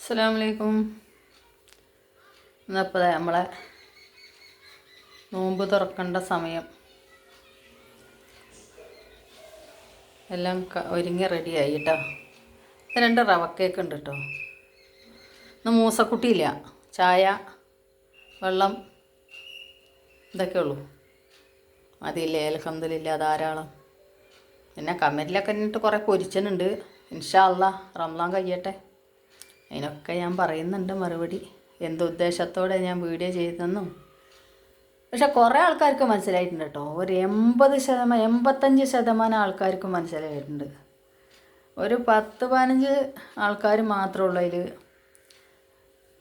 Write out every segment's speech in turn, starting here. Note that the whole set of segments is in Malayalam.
അസ്സലാമലൈക്കും. ഇന്നപ്പോൾ നമ്മളെ നോമ്പ് തുറക്കേണ്ട സമയം എല്ലാം ഒരുങ്ങി റെഡിയായി കേട്ടോ. രണ്ട് റവ കേക്ക് ഉണ്ട് കേട്ടോ. ഇന്ന് മൂസക്കുട്ടിയില്ല. ചായ, വെള്ളം ഇതൊക്കെ ഉള്ളൂ. മതിയില്ലേ? അൽഹംദുലില്ലാ ധാരാളം. പിന്നെ കമൻറ്റിലൊക്കെ എന്നിട്ട് കുറേ പൊരിച്ചനുണ്ട്. ഇൻഷാ അല്ലാ റംളാൻ കഴിയട്ടെ. അതിനൊക്കെ ഞാൻ പറയുന്നുണ്ട് മറുപടി. എന്തുദ്ദേശത്തോടെ ഞാൻ വീഡിയോ ചെയ്തെന്നും. പക്ഷെ കുറേ ആൾക്കാർക്ക് മനസ്സിലായിട്ടുണ്ട് കേട്ടോ. ഒരു 85% ആൾക്കാർക്ക് മനസ്സിലായിട്ടുണ്ട്. ഒരു 10-15 ആൾക്കാർ മാത്രമേ ഉള്ളൂ അതിൽ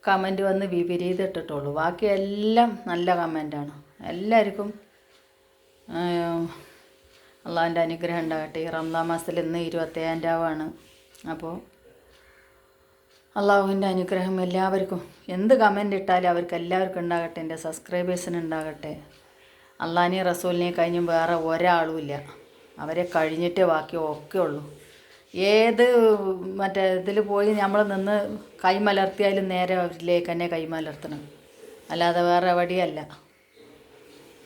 കമൻറ്റ് വന്ന് വിപരീതം ഇട്ടിട്ടുള്ളൂ. ബാക്കി എല്ലാം നല്ല കമൻറ്റാണ്. എല്ലാവർക്കും അള്ളാഹിൻ്റെ അനുഗ്രഹം ഉണ്ടാകട്ടെ. ഈ റംളാൻ മാസത്തിൽ ഇന്ന് 27 രാവാണ്. അപ്പോൾ അള്ളാഹുവിൻ്റെ അനുഗ്രഹം എല്ലാവർക്കും, എന്ത് കമൻ്റ് ഇട്ടാലും അവർക്ക് എല്ലാവർക്കും ഉണ്ടാകട്ടെ. എൻ്റെ സബ്സ്ക്രൈബേഴ്സിന് ഉണ്ടാകട്ടെ. അള്ളാഹിനെ റസൂലിനെ കഴിഞ്ഞും വേറെ ഒരാളുമില്ല. അവരെ കഴിഞ്ഞിട്ടേ ബാക്കി ഒക്കെ ഉള്ളൂ. ഏത് മറ്റേ ഇതിൽ പോയി നമ്മൾ നിന്ന് കൈമലർത്തിയാലും നേരെ അവരിലേക്ക് തന്നെ കൈമലർത്തണം, അല്ലാതെ വേറെ എവിടെയല്ല.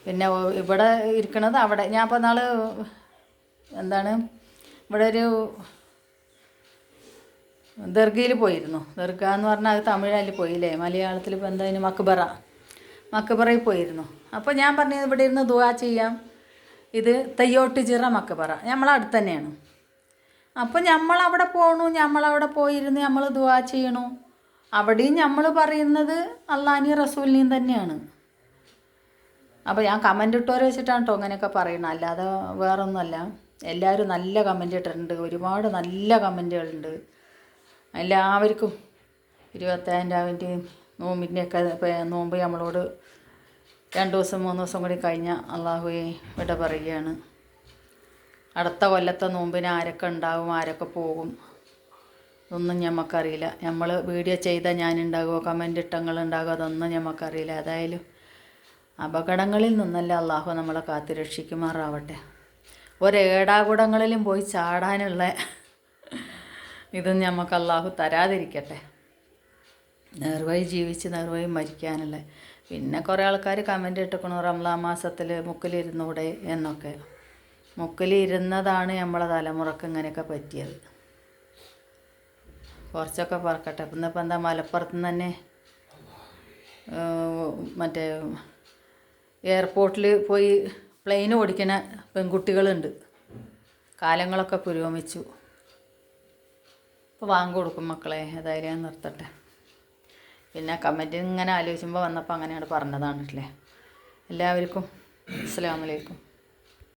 പിന്നെ ഇവിടെ ഇരിക്കണത് അവിടെ. ഞാൻ ഇപ്പോൾ നാൾ ഇവിടെ ഒരു ദർഗയിൽ പോയിരുന്നു. ദർഗ എന്ന് പറഞ്ഞാൽ അത് തമിഴിൽ പോയില്ലേ, മലയാളത്തിൽ ഇപ്പോൾ എന്താ മക്കബറയിൽ പോയിരുന്നു. അപ്പോൾ ഞാൻ പറഞ്ഞത് ഇവിടെ ഇരുന്ന് ദുആ ചെയ്യാം. ഇത് തയ്യോട്ടുചിറ മക്കബറ നമ്മളടുത്ത് തന്നെയാണ്. അപ്പോൾ നമ്മളവിടെ പോകണു, നമ്മളവിടെ പോയിരുന്ന് നമ്മൾ ദുആ ചെയ്യണു. അവിടെയും നമ്മൾ പറയുന്നത് അള്ളാഹിനെയും റസൂലിനെയും തന്നെയാണ്. അപ്പോൾ ഞാൻ കമൻ്റ് ഇട്ടവരെ വെച്ചിട്ടാണ് കേട്ടോ അങ്ങനെയൊക്കെ പറയണം, അല്ലാതെ വേറൊന്നുമല്ല. എല്ലാവരും നല്ല കമൻ്റ് ഇട്ടിട്ടുണ്ട്. ഒരുപാട് നല്ല കമൻറ്റുകളുണ്ട്. എല്ലാവർക്കും 27 രാവിൻ്റെയും നോമ്പിൻ്റെയൊക്കെ നോമ്പ് നമ്മളോട് 2 ദിവസം 3 ദിവസം കൂടി കഴിഞ്ഞാൽ അള്ളാഹുവെ ഇവിടെ പറയുകയാണ്. അടുത്ത കൊല്ലത്തെ നോമ്പിന് ആരൊക്കെ ഉണ്ടാകും, ആരൊക്കെ പോകും ഇതൊന്നും ഞമ്മക്കറിയില്ല. നമ്മൾ വീഡിയോ ചെയ്താൽ ഞാനുണ്ടാകുമോ, കമൻ്റ് ഇട്ടങ്ങളുണ്ടാകുമോ, അതൊന്നും ഞമ്മക്കറിയില്ല. ഏതായാലും അപകടങ്ങളിൽ നിന്നല്ല അള്ളാഹു നമ്മളെ കാത്തുരക്ഷിക്കുമാറാവട്ടെ. ഒരേടാകുടങ്ങളിലും പോയി ചാടാനുള്ള ഇതും നമുക്ക് അള്ളാഹു തരാതിരിക്കട്ടെ. നേർവഴി ജീവിച്ച് നേർവഴി മരിക്കാനുള്ള. പിന്നെ കുറേ ആൾക്കാർ കമൻ്റ് ഇട്ടിക്കണു റംളാൻ മാസത്തിൽ മുക്കിലിരുന്നൂടെ എന്നൊക്കെ. മുക്കിലിരുന്നതാണ് നമ്മളെ തലമുറക്ക് ഇങ്ങനെയൊക്കെ പറ്റിയത്. കുറച്ചൊക്കെ പറക്കട്ടെ. ഇന്നിപ്പോൾ എന്താ മലപ്പുറത്ത് നിന്ന് തന്നെ മറ്റേ എയർപോർട്ടിൽ പോയി പ്ലെയിൻ ഓടിക്കുന്ന പെൺകുട്ടികളുണ്ട്. കാലങ്ങളൊക്കെ പുരോഗമിച്ചു. ഇപ്പോൾ വാങ്ങി കൊടുക്കും മക്കളെ. ഏതായാലും ഞാൻ നിർത്തട്ടെ. പിന്നെ കമൻറ്റ് ഇങ്ങനെ ആലോചിക്കുമ്പോൾ വന്നപ്പോൾ അങ്ങനെയാണ് പറഞ്ഞതാണ്. എല്ലാവർക്കും അസ്സലാമു അലൈക്കും.